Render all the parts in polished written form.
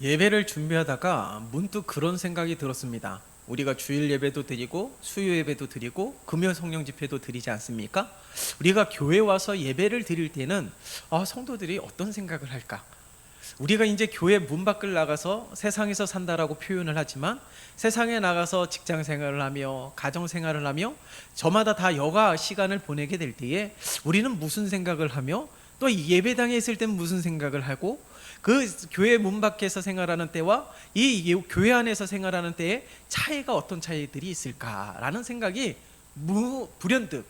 예배를 준비하다가 문득 그런 생각이 들었습니다. 우리가 주일 예배도 드리고 수요 예배도 드리고 금요 성령 집회도 드리지 않습니까? 우리가 교회 와서 예배를 드릴 때는 성도들이 어떤 생각을 할까? 우리가 이제 교회 문 밖을 나가서 세상에서 산다라고 표현을 하지만 세상에 나가서 직장 생활을 하며 가정 생활을 하며 저마다 다 여가 시간을 보내게 될 때에 우리는 무슨 생각을 하며 또 예배당에 있을 때는 무슨 생각을 하고 그 교회 문 밖에서 생활하는 때와 이 교회 안에서 생활하는 때에 차이가 어떤 차이들이 있을까라는 생각이 불현듯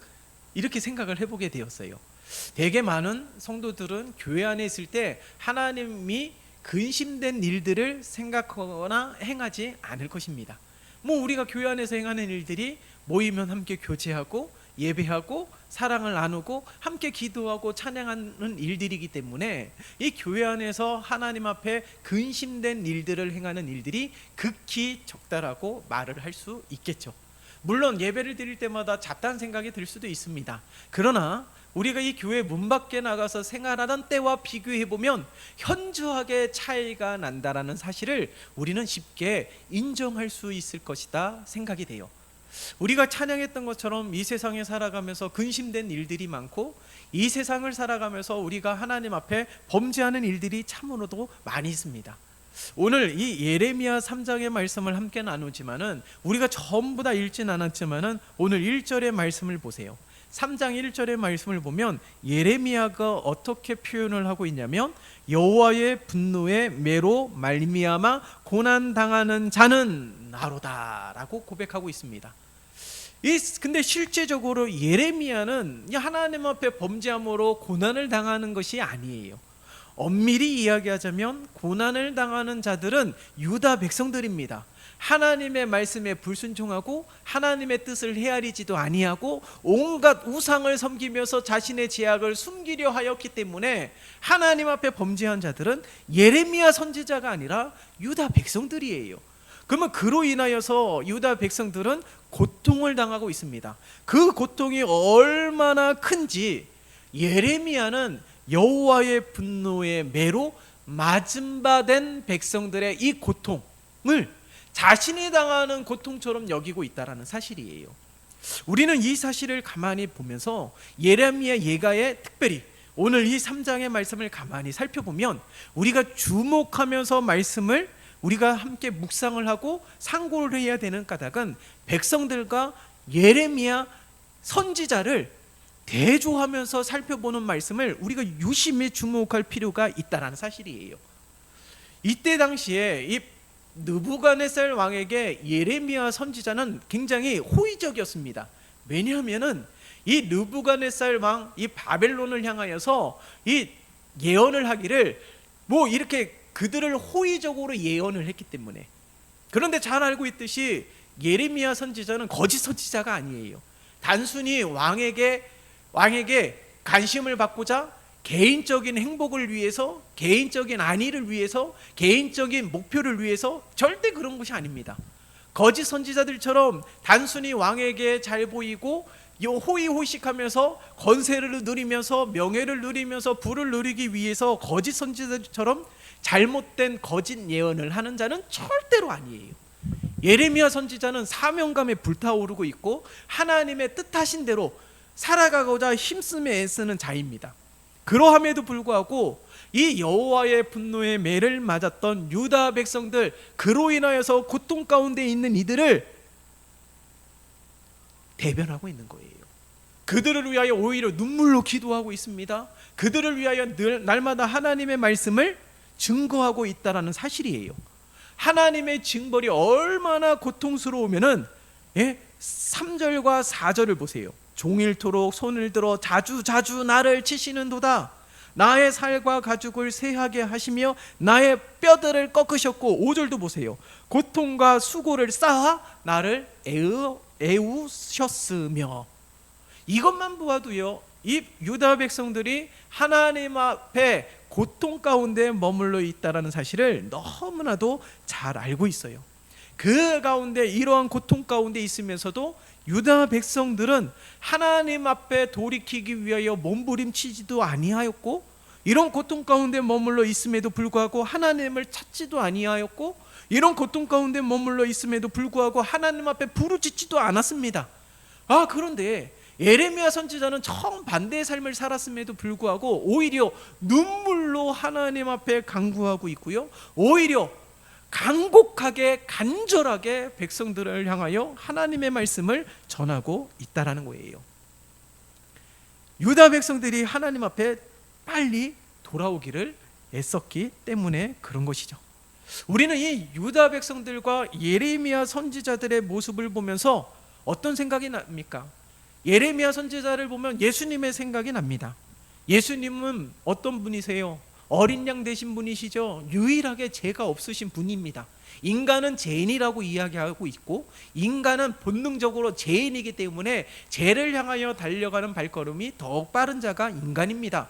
이렇게 생각을 해보게 되었어요. 되게 많은 성도들은 교회 안에 있을 때 하나님이 근심된 일들을 생각하거나 행하지 않을 것입니다. 우리가 교회 안에서 행하는 일들이 모이면 함께 교제하고 예배하고 사랑을 나누고 함께 기도하고 찬양하는 일들이기 때문에 이 교회 안에서 하나님 앞에 근심된 일들을 행하는 일들이 극히 적다라고 말을 할 수 있겠죠. 물론 예배를 드릴 때마다 잡다한 생각이 들 수도 있습니다. 그러나 우리가 이 교회 문 밖에 나가서 생활하는 때와 비교해보면 현저하게 차이가 난다라는 사실을 우리는 쉽게 인정할 수 있을 것이다 생각이 돼요. 우리가 찬양했던 것처럼 이 세상에 살아가면서 근심된 일들이 많고 이 세상을 살아가면서 우리가 하나님 앞에 범죄하는 일들이 참으로도 많이 있습니다. 오늘 이 예레미야 3장의 말씀을 함께 나누지만은 우리가 전부 다 읽진 않았지만은 오늘 1절의 말씀을 보세요. 3장 1절의 말씀을 보면 예레미야가 어떻게 표현을 하고 있냐면 여호와의 분노의 매로 말미암아 고난당하는 자는 나로다라고 고백하고 있습니다. 근데 실제적으로 예레미야는 하나님 앞에 범죄함으로 고난을 당하는 것이 아니에요. 엄밀히 이야기하자면 고난을 당하는 자들은 유다 백성들입니다. 하나님의 말씀에 불순종하고 하나님의 뜻을 헤아리지도 아니하고 온갖 우상을 섬기면서 자신의 죄악을 숨기려 하였기 때문에 하나님 앞에 범죄한 자들은 예레미야 선지자가 아니라 유다 백성들이에요. 그러면 그로 인하여서 유다 백성들은 고통을 당하고 있습니다. 그 고통이 얼마나 큰지 예레미야는 여호와의 분노의 매로 맞은 바 된 백성들의 이 고통을 자신이 당하는 고통처럼 여기고 있다는 사실이에요. 우리는 이 사실을 가만히 보면서 예레미야 예가에 특별히 오늘 이 3장의 말씀을 가만히 살펴보면 우리가 주목하면서 말씀을 우리가 함께 묵상을 하고 상고를 해야 되는 까닭은 백성들과 예레미야 선지자를 대조하면서 살펴보는 말씀을 우리가 유심히 주목할 필요가 있다는 사실이에요. 이때 당시에 이 느부갓네살 왕에게 예레미야 선지자는 굉장히 호의적이었습니다. 왜냐하면은 이 느부갓네살 왕 이 바벨론을 향하여서 이 예언을 하기를 이렇게 그들을 호의적으로 예언을 했기 때문에. 그런데 잘 알고 있듯이 예레미야 선지자는 거짓 선지자가 아니에요. 단순히 왕에게 관심을 받고자 개인적인 행복을 위해서, 개인적인 안위를 위해서, 개인적인 목표를 위해서 절대 그런 것이 아닙니다. 거짓 선지자들처럼 단순히 왕에게 잘 보이고 호의호식하면서 권세를 누리면서 명예를 누리면서 부를 누리기 위해서 거짓 선지자들처럼 잘못된 거짓 예언을 하는 자는 절대로 아니에요. 예레미야 선지자는 사명감에 불타오르고 있고 하나님의 뜻하신 대로 살아가고자 힘쓰며 애쓰는 자입니다. 그러함에도 불구하고 이 여호와의 분노의 매를 맞았던 유다 백성들, 그로 인하여서 고통 가운데 있는 이들을 대변하고 있는 거예요. 그들을 위하여 오히려 눈물로 기도하고 있습니다. 그들을 위하여 날마다 하나님의 말씀을 증거하고 있다는 사실이에요. 하나님의 징벌이 얼마나 고통스러우면은 3절과 4절을 보세요. 종일토록 손을 들어 자주 나를 치시는도다. 나의 살과 가죽을 쇠하게 하시며 나의 뼈들을 꺾으셨고, 5절도 보세요. 고통과 수고를 쌓아 나를 애우셨으며. 이것만 보아도요, 이 유다 백성들이 하나님 앞에 고통 가운데 머물러 있다는 사실을 너무나도 잘 알고 있어요. 그 가운데 이러한 고통 가운데 있으면서도 유다 백성들은 하나님 앞에 돌이키기 위하여 몸부림치지도 아니하였고 이런 고통 가운데 머물러 있음에도 불구하고 하나님을 찾지도 아니하였고, 이런 고통 가운데 머물러 있음에도 불구하고 하나님 앞에 부르짖지도 않았습니다. 그런데 예레미야 선지자는 정반대의 삶을 살았음에도 불구하고 오히려 눈물로 하나님 앞에 간구하고 있고요, 오히려 간곡하게 간절하게 백성들을 향하여 하나님의 말씀을 전하고 있다라는 거예요. 유다 백성들이 하나님 앞에 빨리 돌아오기를 애썼기 때문에 그런 것이죠. 우리는 이 유다 백성들과 예레미야 선지자들의 모습을 보면서 어떤 생각이 납니까? 예레미야 선지자를 보면 예수님의 생각이 납니다. 예수님은 어떤 분이세요? 어린 양 되신 분이시죠. 유일하게 죄가 없으신 분입니다. 인간은 죄인이라고 이야기하고 있고, 인간은 본능적으로 죄인이기 때문에 죄를 향하여 달려가는 발걸음이 더욱 빠른 자가 인간입니다.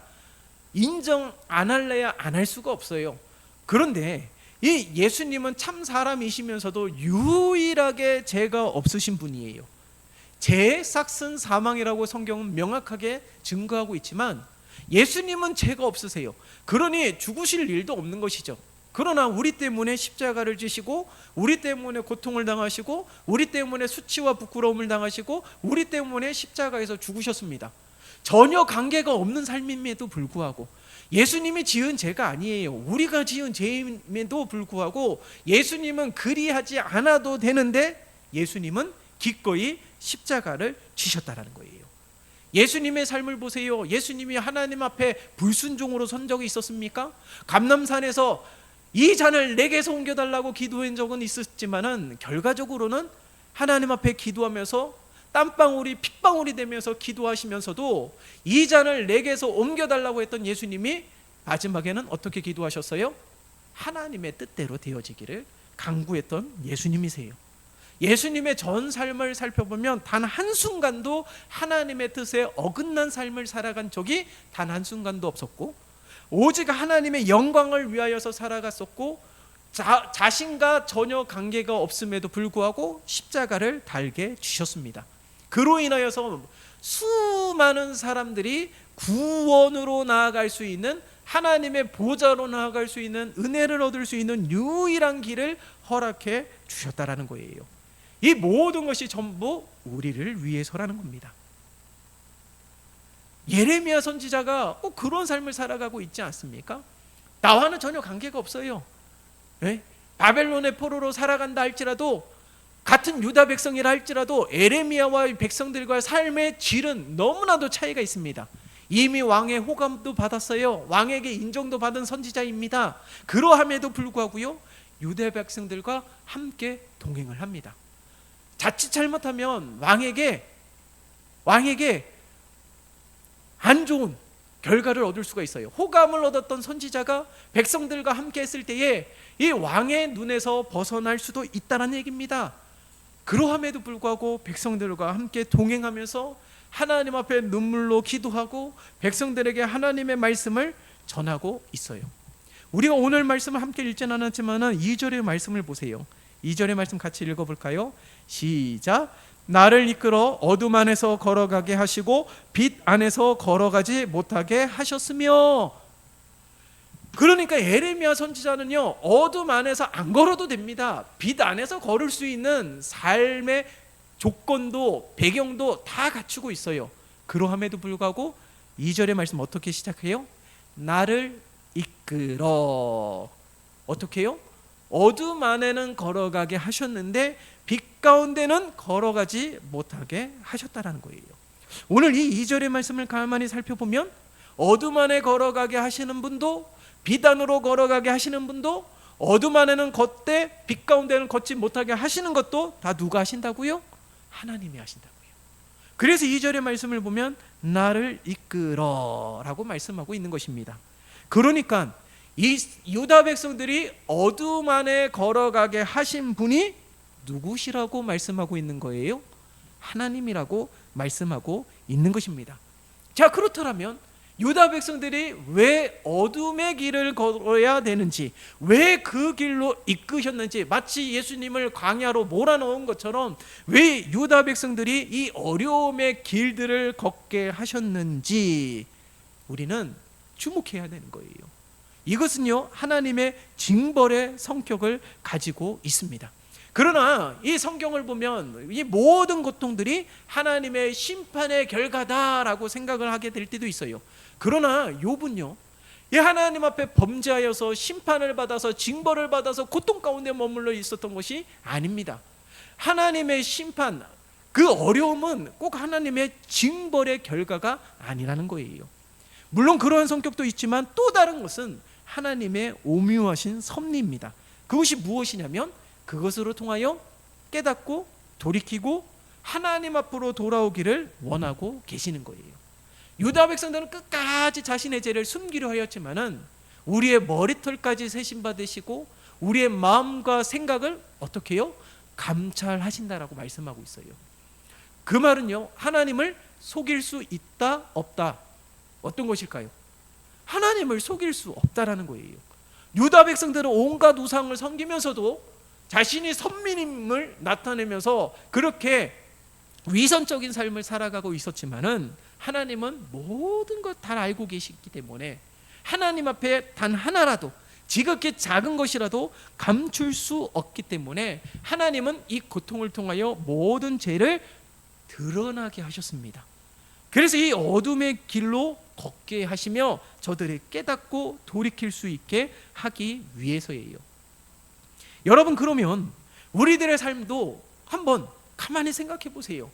인정 안 할래야 안 할 수가 없어요. 그런데 이 예수님은 참 사람이시면서도 유일하게 죄가 없으신 분이에요. 죄의 싹슨 사망이라고 성경은 명확하게 증거하고 있지만 예수님은 죄가 없으세요. 그러니 죽으실 일도 없는 것이죠. 그러나 우리 때문에 십자가를 지시고, 우리 때문에 고통을 당하시고, 우리 때문에 수치와 부끄러움을 당하시고, 우리 때문에 십자가에서 죽으셨습니다. 전혀 관계가 없는 삶임에도 불구하고, 예수님이 지은 죄가 아니에요. 우리가 지은 죄임에도 불구하고 예수님은 그리하지 않아도 되는데 예수님은 기꺼이 십자가를 지셨다라는 거예요. 예수님의 삶을 보세요. 예수님이 하나님 앞에 불순종으로 선 적이 있었습니까? 감람산에서 이 잔을 내게서 옮겨달라고 기도한 적은 있었지만은 결과적으로는 하나님 앞에 기도하면서 땀방울이 핏방울이 되면서 기도하시면서도 이 잔을 내게서 옮겨달라고 했던 예수님이 마지막에는 어떻게 기도하셨어요? 하나님의 뜻대로 되어지기를 간구했던 예수님이세요. 예수님의 전 삶을 살펴보면 단 한순간도 하나님의 뜻에 어긋난 삶을 살아간 적이 단 한순간도 없었고, 오직 하나님의 영광을 위하여서 살아갔었고, 자신과 전혀 관계가 없음에도 불구하고 십자가를 달게 주셨습니다. 그로 인하여서 수많은 사람들이 구원으로 나아갈 수 있는, 하나님의 보좌로 나아갈 수 있는, 은혜를 얻을 수 있는 유일한 길을 허락해 주셨다라는 거예요. 이 모든 것이 전부 우리를 위해서라는 겁니다. 예레미야 선지자가 꼭 그런 삶을 살아가고 있지 않습니까? 나와는 전혀 관계가 없어요. 네? 바벨론의 포로로 살아간다 할지라도, 같은 유다 백성이라 할지라도 예레미야와 백성들과의 삶의 질은 너무나도 차이가 있습니다. 이미 왕의 호감도 받았어요. 왕에게 인정도 받은 선지자입니다. 그러함에도 불구하고요, 유다 백성들과 함께 동행을 합니다. 자칫 잘못하면 왕에게 안 좋은 결과를 얻을 수가 있어요. 호감을 얻었던 선지자가 백성들과 함께 했을 때에 이 왕의 눈에서 벗어날 수도 있다는 얘기입니다. 그러함에도 불구하고 백성들과 함께 동행하면서 하나님 앞에 눈물로 기도하고 백성들에게 하나님의 말씀을 전하고 있어요. 우리가 오늘 말씀을 함께 읽지는 않았지만 2절의 말씀을 보세요. 2절의 말씀 같이 읽어볼까요? 시작. 나를 이끌어 어둠 안에서 걸어가게 하시고 빛 안에서 걸어가지 못하게 하셨으며. 그러니까 예레미야 선지자는요, 어둠 안에서 안 걸어도 됩니다. 빛 안에서 걸을 수 있는 삶의 조건도 배경도 다 갖추고 있어요. 그러함에도 불구하고 2절의 말씀 어떻게 시작해요? 나를 이끌어. 어떻게 해요? 어둠 안에는 걸어가게 하셨는데 빛 가운데는 걸어가지 못하게 하셨다라는 거예요. 오늘 이 2절의 말씀을 가만히 살펴보면 어둠 안에 걸어가게 하시는 분도, 빛 안으로 걸어가게 하시는 분도, 어둠 안에는 걷되 빛 가운데는 걷지 못하게 하시는 것도 다 누가 하신다고요? 하나님이 하신다고요. 그래서 2절의 말씀을 보면 나를 이끌어 라고 말씀하고 있는 것입니다. 그러니까 이 유다 백성들이 어둠 안에 걸어가게 하신 분이 누구시라고 말씀하고 있는 거예요? 하나님이라고 말씀하고 있는 것입니다. 자, 그렇다면 유다 백성들이 왜 어둠의 길을 걸어야 되는지, 왜 그 길로 이끄셨는지, 마치 예수님을 광야로 몰아넣은 것처럼 왜 유다 백성들이 이 어려움의 길들을 걷게 하셨는지 우리는 주목해야 되는 거예요. 이것은요, 하나님의 징벌의 성격을 가지고 있습니다. 그러나 이 성경을 보면 이 모든 고통들이 하나님의 심판의 결과다라고 생각을 하게 될 때도 있어요. 그러나 욥은요, 이 하나님 앞에 범죄하여서 심판을 받아서 징벌을 받아서 고통 가운데 머물러 있었던 것이 아닙니다. 하나님의 심판, 그 어려움은 꼭 하나님의 징벌의 결과가 아니라는 거예요. 물론 그러한 성격도 있지만 또 다른 것은 하나님의 오묘하신 섭리입니다. 그것이 무엇이냐면 그것으로 통하여 깨닫고 돌이키고 하나님 앞으로 돌아오기를 원하고 계시는 거예요. 유다 백성들은 끝까지 자신의 죄를 숨기려 하였지만은 우리의 머리털까지 세심받으시고 우리의 마음과 생각을 어떻게 해요? 감찰하신다라고 말씀하고 있어요. 그 말은요, 하나님을 속일 수 있다 없다, 어떤 것일까요? 하나님을 속일 수 없다라는 거예요. 유다 백성들은 온갖 우상을 섬기면서도 자신이 선민임을 나타내면서 그렇게 위선적인 삶을 살아가고 있었지만은 하나님은 모든 것 다 알고 계시기 때문에 하나님 앞에 단 하나라도, 지극히 작은 것이라도 감출 수 없기 때문에 하나님은 이 고통을 통하여 모든 죄를 드러나게 하셨습니다. 그래서 이 어둠의 길로 걷게 하시며 저들이 깨닫고 돌이킬 수 있게 하기 위해서예요. 여러분, 그러면 우리들의 삶도 한번 가만히 생각해 보세요.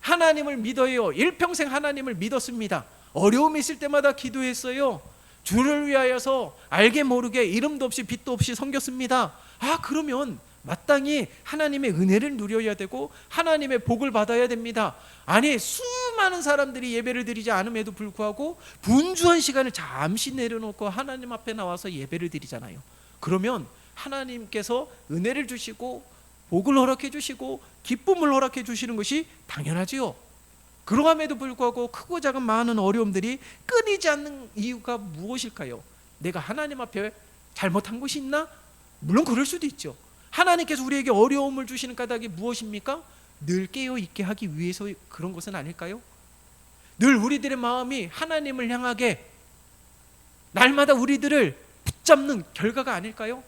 하나님을 믿어요. 일평생 하나님을 믿었습니다. 어려움이 있을 때마다 기도했어요. 주를 위하여서 알게 모르게 이름도 없이 빛도 없이 섬겼습니다. 그러면 마땅히 하나님의 은혜를 누려야 되고 하나님의 복을 받아야 됩니다. 아니, 수많은 사람들이 예배를 드리지 않음에도 불구하고 분주한 시간을 잠시 내려놓고 하나님 앞에 나와서 예배를 드리잖아요. 그러면 하나님께서 은혜를 주시고 복을 허락해 주시고 기쁨을 허락해 주시는 것이 당연하지요. 그러함에도 불구하고 크고 작은 많은 어려움들이 끊이지 않는 이유가 무엇일까요? 내가 하나님 앞에 잘못한 것이 있나? 물론 그럴 수도 있죠. 하나님께서 우리에게 어려움을 주시는 까닭이 무엇입니까? 늘 깨어있게 하기 위해서 그런 것은 아닐까요? 늘 우리들의 마음이 하나님을 향하게 날마다 우리들을 붙잡는 결과가 아닐까요?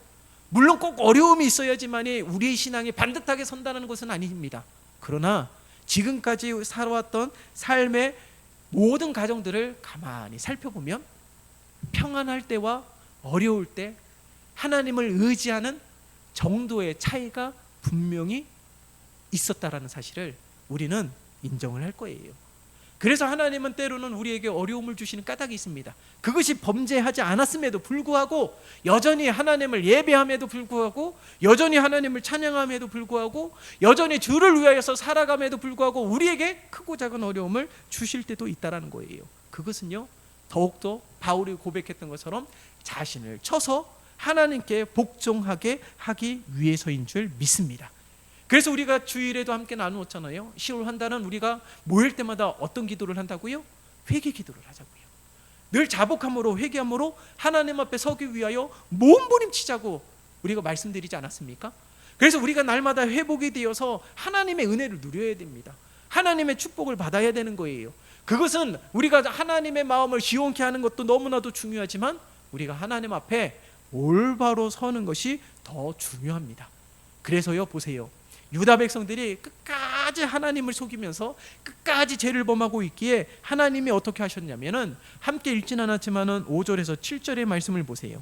물론 꼭 어려움이 있어야지만이 우리의 신앙이 반듯하게 선다는 것은 아닙니다. 그러나 지금까지 살아왔던 삶의 모든 가정들을 가만히 살펴보면 평안할 때와 어려울 때 하나님을 의지하는 정도의 차이가 분명히 있었다라는 사실을 우리는 인정을 할 거예요. 그래서 하나님은 때로는 우리에게 어려움을 주시는 까닭이 있습니다. 그것이 범죄하지 않았음에도 불구하고, 여전히 하나님을 예배함에도 불구하고, 여전히 하나님을 찬양함에도 불구하고, 여전히 주를 위하여서 살아감에도 불구하고 우리에게 크고 작은 어려움을 주실 때도 있다라는 거예요. 그것은요, 더욱더 바울이 고백했던 것처럼 자신을 쳐서 하나님께 복종하게 하기 위해서인 줄 믿습니다. 그래서 우리가 주일에도 함께 나누었잖아요. 10월 한 달은 우리가 모일 때마다 어떤 기도를 한다고요? 회개 기도를 하자고요. 늘 자복함으로 회개함으로 하나님 앞에 서기 위하여 몸부림치자고 우리가 말씀드리지 않았습니까? 그래서 우리가 날마다 회복이 되어서 하나님의 은혜를 누려야 됩니다. 하나님의 축복을 받아야 되는 거예요. 그것은 우리가 하나님의 마음을 시원케 하는 것도 너무나도 중요하지만 우리가 하나님 앞에 올바로 서는 것이 더 중요합니다. 그래서요, 보세요. 유다 백성들이 끝까지 하나님을 속이면서 끝까지 죄를 범하고 있기에 하나님이 어떻게 하셨냐면은, 함께 읽진 않았지만은 5절에서 7절의 말씀을 보세요.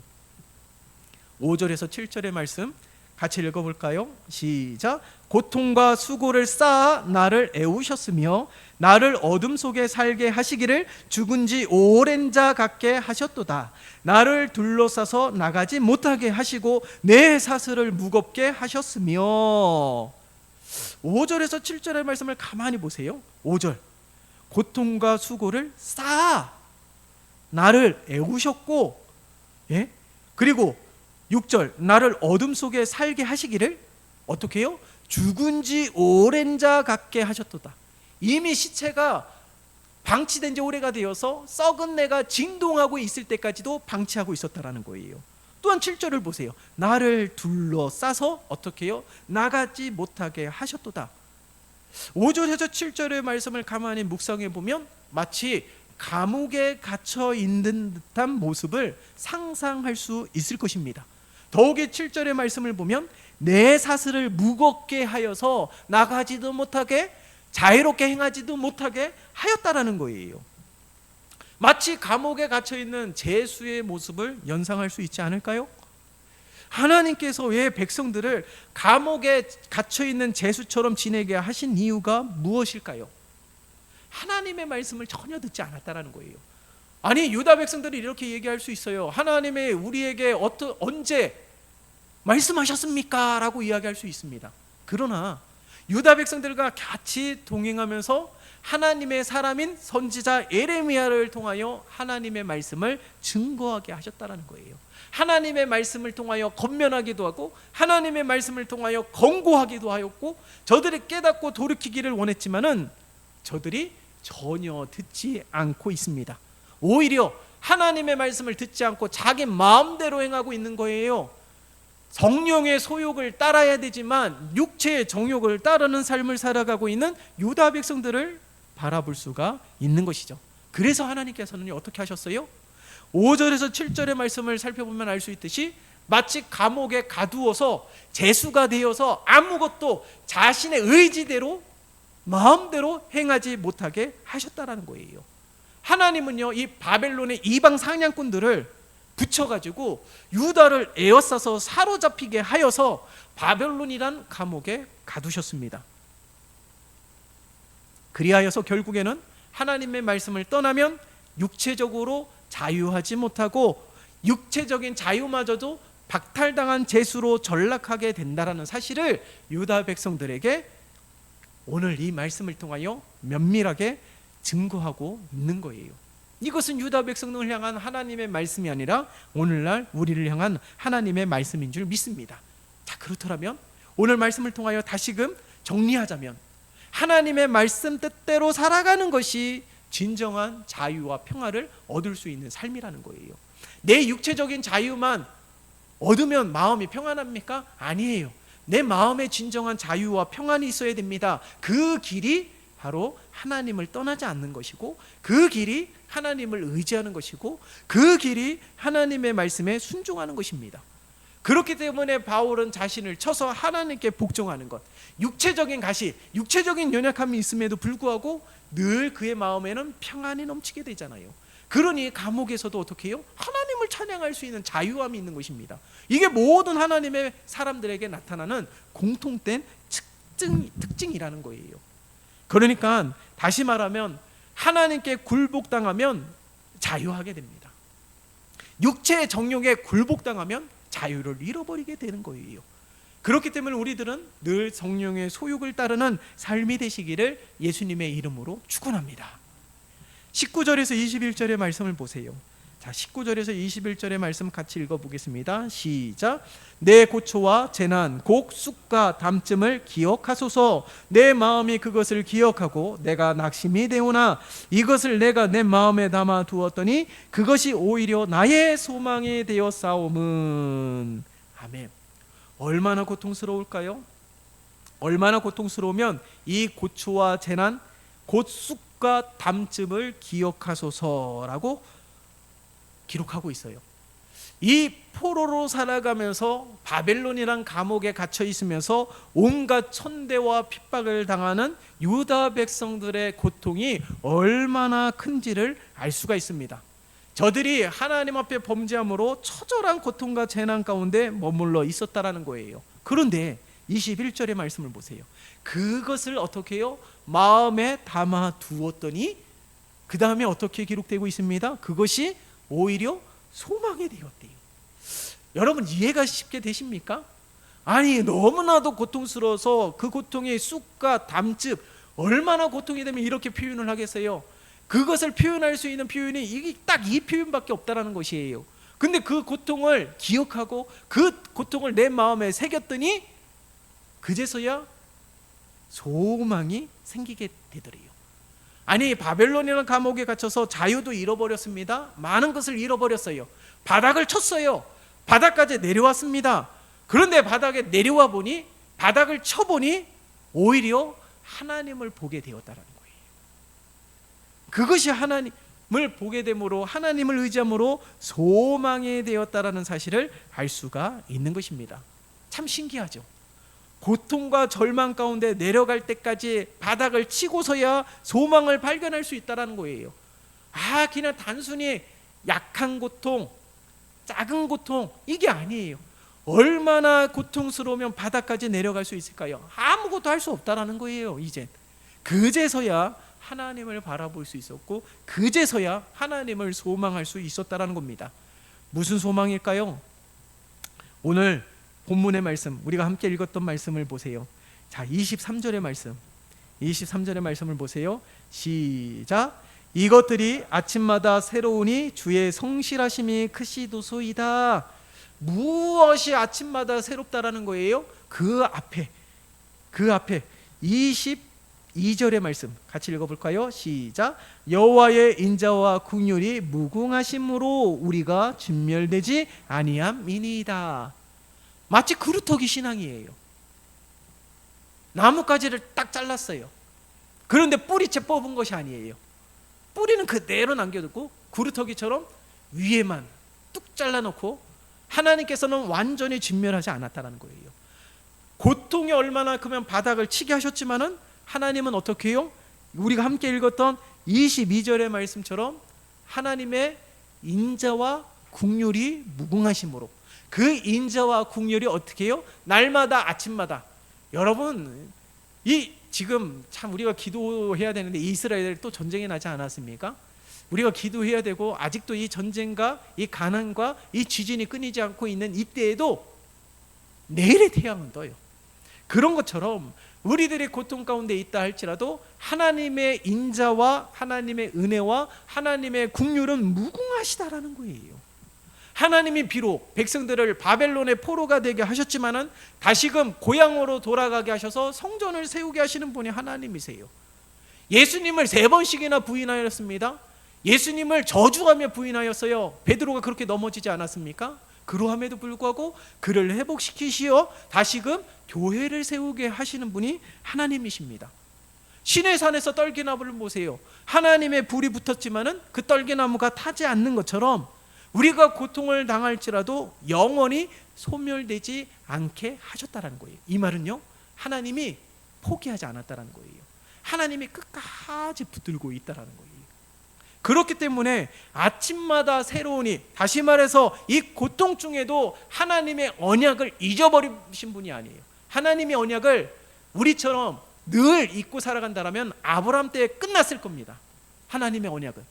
5절에서 7절의 말씀 같이 읽어볼까요? 시작. 고통과 수고를 쌓아 나를 애우셨으며 나를 어둠 속에 살게 하시기를 죽은 지 오랜 자 같게 하셨도다. 나를 둘러싸서 나가지 못하게 하시고 내 사슬을 무겁게 하셨으며. 5절에서 7절의 말씀을 가만히 보세요. 5절, 고통과 수고를 쌓아 나를 애우셨고, 그리고 6절, 나를 어둠 속에 살게 하시기를 어떻게 해요? 죽은 지 오랜 자 같게 하셨도다. 이미 시체가 방치된 지 오래가 되어서 썩은 내가 진동하고 있을 때까지도 방치하고 있었다라는 거예요. 또한 7절을 보세요. 나를 둘러싸서 어떻게 해요? 나가지 못하게 하셨도다. 5절에서 7절의 말씀을 가만히 묵상해 보면 마치 감옥에 갇혀 있는 듯한 모습을 상상할 수 있을 것입니다. 더욱이 7절의 말씀을 보면 내 사슬을 무겁게 하여서 나가지도 못하게 자유롭게 행하지도 못하게 하였다라는 거예요. 마치 감옥에 갇혀 있는 제수의 모습을 연상할 수 있지 않을까요? 하나님께서 왜 백성들을 감옥에 갇혀 있는 제수처럼 지내게 하신 이유가 무엇일까요? 하나님의 말씀을 전혀 듣지 않았다라는 거예요. 아니, 유다 백성들이 이렇게 얘기할 수 있어요. 하나님이 우리에게 언제 말씀하셨습니까? 라고 이야기할 수 있습니다. 그러나 유다 백성들과 같이 동행하면서 하나님의 사람인 선지자 예레미야를 통하여 하나님의 말씀을 증거하게 하셨다는 거예요. 하나님의 말씀을 통하여 권면하기도 하고 하나님의 말씀을 통하여 권고하기도 하였고, 저들이 깨닫고 돌이키기를 원했지만은 저들이 전혀 듣지 않고 있습니다. 오히려 하나님의 말씀을 듣지 않고 자기 마음대로 행하고 있는 거예요. 성령의 소욕을 따라야 되지만 육체의 정욕을 따르는 삶을 살아가고 있는 유다 백성들을 바라볼 수가 있는 것이죠. 그래서 하나님께서는 어떻게 하셨어요? 5절에서 7절의 말씀을 살펴보면 알 수 있듯이 마치 감옥에 가두어서 제수가 되어서 아무것도 자신의 의지대로 마음대로 행하지 못하게 하셨다라는 거예요. 하나님은요, 이 바벨론의 이방 사냥꾼들을 붙여가지고 유다를 에워싸서 사로잡히게 하여서 바벨론이란 감옥에 가두셨습니다. 그리하여서 결국에는 하나님의 말씀을 떠나면 육체적으로 자유하지 못하고 육체적인 자유마저도 박탈당한 제수로 전락하게 된다라는 사실을 유다 백성들에게 오늘 이 말씀을 통하여 면밀하게 증거하고 있는 거예요. 이것은 유다 백성을 향한 하나님의 말씀이 아니라 오늘날 우리를 향한 하나님의 말씀인 줄 믿습니다. 자, 그렇더라면 오늘 말씀을 통하여 다시금 정리하자면 하나님의 말씀 뜻대로 살아가는 것이 진정한 자유와 평화를 얻을 수 있는 삶이라는 거예요. 내 육체적인 자유만 얻으면 마음이 평안합니까? 아니에요. 내 마음에 진정한 자유와 평안이 있어야 됩니다. 그 길이 바로 하나님을 떠나지 않는 것이고, 그 길이 하나님을 의지하는 것이고, 그 길이 하나님의 말씀에 순종하는 것입니다. 그렇기 때문에 바울은 자신을 쳐서 하나님께 복종하는 것, 육체적인 가시, 육체적인 연약함이 있음에도 불구하고 늘 그의 마음에는 평안이 넘치게 되잖아요. 그러니 감옥에서도 어떻게 해요? 하나님을 찬양할 수 있는 자유함이 있는 것입니다. 이게 모든 하나님의 사람들에게 나타나는 공통된 특징이라는 거예요. 그러니까 다시 말하면 하나님께 굴복당하면 자유하게 됩니다. 육체의 정욕에 굴복당하면 자유를 잃어버리게 되는 거예요. 그렇기 때문에 우리들은 늘 성령의 소욕을 따르는 삶이 되시기를 예수님의 이름으로 축원합니다. 19절에서 21절의 말씀을 보세요. 자, 19절에서 21절의 말씀 같이 읽어보겠습니다. 시작. 내 고초와 재난 곧 쑥과 담쯤을 기억하소서. 내 마음이 그것을 기억하고 내가 낙심이 되오나 이것을 내가 내 마음에 담아 두었더니 그것이 오히려 나의 소망이 되었사오문. 아멘. 얼마나 고통스러울까요? 얼마나 고통스러우면 이 고초와 재난 곧 쑥과 담쯤을 기억하소서라고 기록하고 있어요. 이 포로로 살아가면서 바벨론이란 감옥에 갇혀 있으면서 온갖 천대와 핍박을 당하는 유다 백성들의 고통이 얼마나 큰지를 알 수가 있습니다. 저들이 하나님 앞에 범죄함으로 처절한 고통과 재난 가운데 머물러 있었다라는 거예요. 그런데 21절의 말씀을 보세요. 그것을 어떻게 해요? 마음에 담아 두었더니 그 다음에 어떻게 기록되고 있습니다. 그것이 오히려 소망이 되었대요. 여러분 이해가 쉽게 되십니까? 아니 너무나도 고통스러워서 그 고통의 쑥과 담즙 얼마나 고통이 되면 이렇게 표현을 하겠어요? 그것을 표현할 수 있는 표현이 이게 딱 이 표현밖에 없다라는 것이에요. 근데 그 고통을 기억하고 그 고통을 내 마음에 새겼더니 그제서야 소망이 생기게 되더래요. 아니 바벨론이라는 감옥에 갇혀서 자유도 잃어버렸습니다. 많은 것을 잃어버렸어요. 바닥을 쳤어요. 바닥까지 내려왔습니다. 그런데 바닥에 내려와 보니 바닥을 쳐보니 오히려 하나님을 보게 되었다라는 거예요. 그것이 하나님, 보게 됨으로 하나님을 의지함으로 소망이 되었다라는 사실을 알 수가 있는 것입니다. 참 신기하죠. 고통과 절망 가운데 내려갈 때까지 바닥을 치고서야 소망을 발견할 수 있다는 거예요. 그냥 단순히 약한 고통, 작은 고통, 이게 아니에요. 얼마나 고통스러우면 바닥까지 내려갈 수 있을까요? 아무것도 할 수 없다라는 거예요. 이제 그제서야 하나님을 바라볼 수 있었고, 그제서야 하나님을 소망할 수 있었다라는 겁니다. 무슨 소망일까요? 오늘 본문의 말씀, 우리가 함께 읽었던 말씀을 보세요. 자, 23절의 말씀, 23절의 말씀을 보세요. 시작. 이것들이 아침마다 새로우니 주의 성실하심이 크시도소이다. 무엇이 아침마다 새롭다라는 거예요? 그 앞에 22절의 말씀 같이 읽어볼까요? 시작. 여호와의 인자와 긍휼이 무궁하심으로 우리가 진멸되지 아니함이니이다. 마치 그루터기 신앙이에요. 나뭇가지를 딱 잘랐어요. 그런데 뿌리채 뽑은 것이 아니에요. 뿌리는 그대로 남겨두고 그루터기처럼 위에만 뚝 잘라놓고 하나님께서는 완전히 진멸하지 않았다는 거예요. 고통이 얼마나 크면 바닥을 치게 하셨지만은 하나님은 어떻게 해요? 우리가 함께 읽었던 22절의 말씀처럼 하나님의 인자와 긍휼이 무궁하심으로, 그 인자와 긍휼이 어떻게 해요? 날마다 아침마다. 여러분, 지금 참 우리가 기도해야 되는데 이스라엘이 또 전쟁이 나지 않았습니까? 우리가 기도해야 되고, 아직도 이 전쟁과 이 가난과 이 지진이 끊이지 않고 있는 이때에도 내일의 태양은 떠요. 그런 것처럼 우리들이 고통 가운데 있다 할지라도 하나님의 인자와 하나님의 은혜와 하나님의 긍휼은 무궁하시다라는 거예요. 하나님이 비록 백성들을 바벨론의 포로가 되게 하셨지만은 다시금 고향으로 돌아가게 하셔서 성전을 세우게 하시는 분이 하나님이세요. 예수님을 3번씩이나 부인하였습니다. 예수님을 저주하며 부인하였어요. 베드로가 그렇게 넘어지지 않았습니까? 그러함에도 불구하고 그를 회복시키시어 다시금 교회를 세우게 하시는 분이 하나님이십니다. 시내산에서 떨기나무를 보세요. 하나님의 불이 붙었지만은 그 떨기나무가 타지 않는 것처럼 우리가 고통을 당할지라도 영원히 소멸되지 않게 하셨다는 거예요. 이 말은요, 하나님이 포기하지 않았다는 거예요. 하나님이 끝까지 붙들고 있다는 거예요. 그렇기 때문에 아침마다 새로우니, 다시 말해서 이 고통 중에도 하나님의 언약을 잊어버리신 분이 아니에요. 하나님의 언약을 우리처럼 늘 잊고 살아간다면 아브라함 때에 끝났을 겁니다. 하나님의 언약은.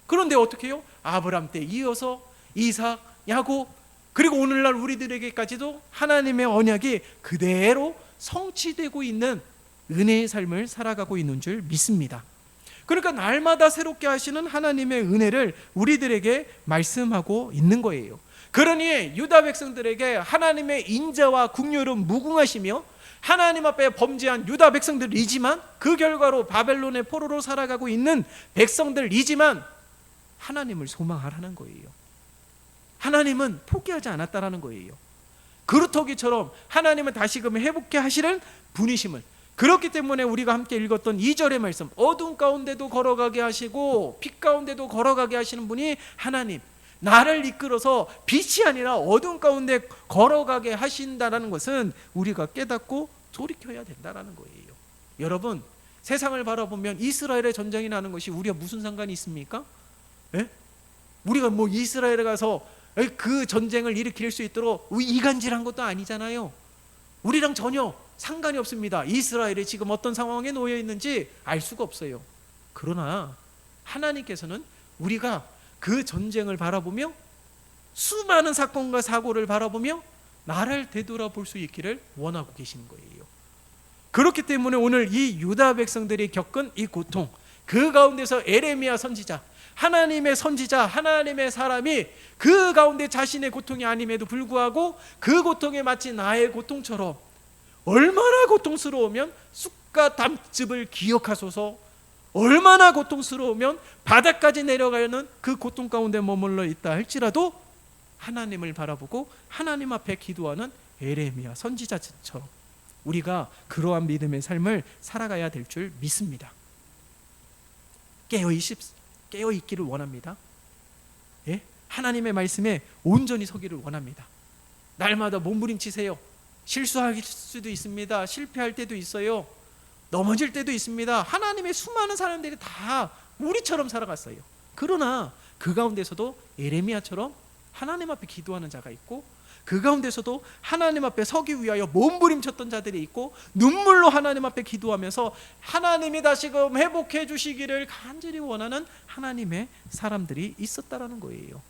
그런데 어떻게 해요? 아브라함 때 이어서 이삭, 야곱, 그리고 오늘날 우리들에게까지도 하나님의 언약이 그대로 성취되고 있는 은혜의 삶을 살아가고 있는 줄 믿습니다. 그러니까 날마다 새롭게 하시는 하나님의 은혜를 우리들에게 말씀하고 있는 거예요. 그러니 유다 백성들에게 하나님의 인자와 긍휼은 무궁하시며 하나님 앞에 범죄한 유다 백성들이지만 그 결과로 바벨론의 포로로 살아가고 있는 백성들이지만 하나님을 소망하라는 거예요. 하나님은 포기하지 않았다라는 거예요. 그루터기처럼 하나님은 다시금 회복케 하시는 분이심을, 그렇기 때문에 우리가 함께 읽었던 2절의 말씀, 어둠 가운데도 걸어가게 하시고 빛 가운데도 걸어가게 하시는 분이 하나님, 나를 이끌어서 빛이 아니라 어둠 가운데 걸어가게 하신다는 것은 우리가 깨닫고 돌이켜야 된다는 거예요. 여러분, 세상을 바라보면 이스라엘의 전쟁이 나는 것이 우리가 무슨 상관이 있습니까? 예? 우리가 뭐 이스라엘에 가서 그 전쟁을 일으킬 수 있도록 이간질한 것도 아니잖아요. 우리랑 전혀 상관이 없습니다. 이스라엘이 지금 어떤 상황에 놓여 있는지 알 수가 없어요. 그러나 하나님께서는 우리가 그 전쟁을 바라보며 수많은 사건과 사고를 바라보며 나를 되돌아볼 수 있기를 원하고 계시는 거예요. 그렇기 때문에 오늘 이 유다 백성들이 겪은 이 고통, 그 가운데서 에레미야 선지자, 하나님의 선지자, 하나님의 사람이 그 가운데 자신의 고통이 아님에도 불구하고 그 고통에 마치 나의 고통처럼 얼마나 고통스러우면 쑥과 담즙을 기억하소서, 얼마나 고통스러우면 바닥까지 내려가는 그 고통 가운데 머물러 있다 할지라도 하나님을 바라보고 하나님 앞에 기도하는 에레미야 선지자처럼 우리가 그러한 믿음의 삶을 살아가야 될 줄 믿습니다. 깨어있습시다. 깨어 있기를 원합니다. 예? 하나님의 말씀에 온전히 서기를 원합니다. 날마다 몸부림치세요. 실수할 수도 있습니다. 실패할 때도 있어요. 넘어질 때도 있습니다. 하나님의 수많은 사람들이 다 우리처럼 살아갔어요. 그러나 그 가운데서도 예레미야처럼 하나님 앞에 기도하는 자가 있고, 그 가운데서도 하나님 앞에 서기 위하여 몸부림쳤던 자들이 있고, 눈물로 하나님 앞에 기도하면서 하나님이 다시금 회복해 주시기를 간절히 원하는 하나님의 사람들이 있었다라는 거예요.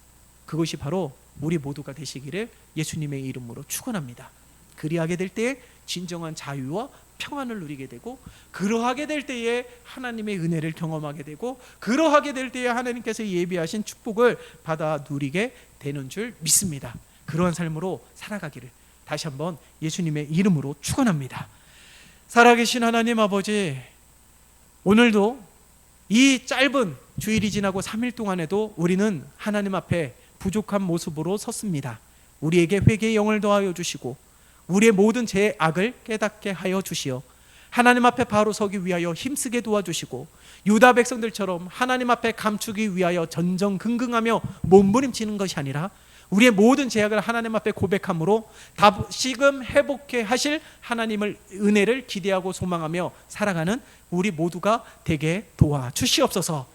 그것이 바로 우리 모두가 되시기를 예수님의 이름으로 축원합니다. 그리하게 될 때에 진정한 자유와 평안을 누리게 되고, 그러하게 될 때에 하나님의 은혜를 경험하게 되고, 그러하게 될 때에 하나님께서 예비하신 축복을 받아 누리게 되는 줄 믿습니다. 그러한 삶으로 살아가기를 다시 한번 예수님의 이름으로 축원합니다. 살아계신 하나님 아버지, 오늘도 이 짧은 주일이 지나고 3일 동안에도 우리는 하나님 앞에 부족한 모습으로 섰습니다. 우리에게 회개의 영을 더하여 주시고 우리의 모든 죄악을 깨닫게 하여 주시어 하나님 앞에 바로 서기 위하여 힘쓰게 도와주시고, 유다 백성들처럼 하나님 앞에 감추기 위하여 전전긍긍하며 몸부림치는 것이 아니라 우리의 모든 죄악을 하나님 앞에 고백함으로 다시금 회복해 하실 하나님을 은혜를 기대하고 소망하며 살아가는 우리 모두가 되게 도와주시옵소서.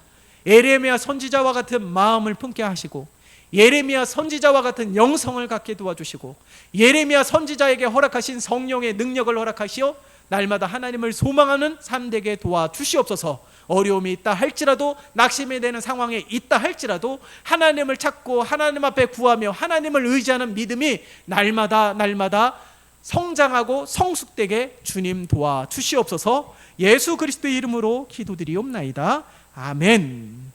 예레미야 선지자와 같은 마음을 품게 하시고, 예레미야 선지자와 같은 영성을 갖게 도와주시고, 예레미야 선지자에게 허락하신 성령의 능력을 허락하시어 날마다 하나님을 소망하는 삶 되게 도와주시옵소서. 어려움이 있다 할지라도, 낙심이 되는 상황에 있다 할지라도 하나님을 찾고 하나님 앞에 구하며 하나님을 의지하는 믿음이 날마다 성장하고 성숙되게 주님 도와주시옵소서. 예수 그리스도의 이름으로 기도드리옵나이다. 아멘.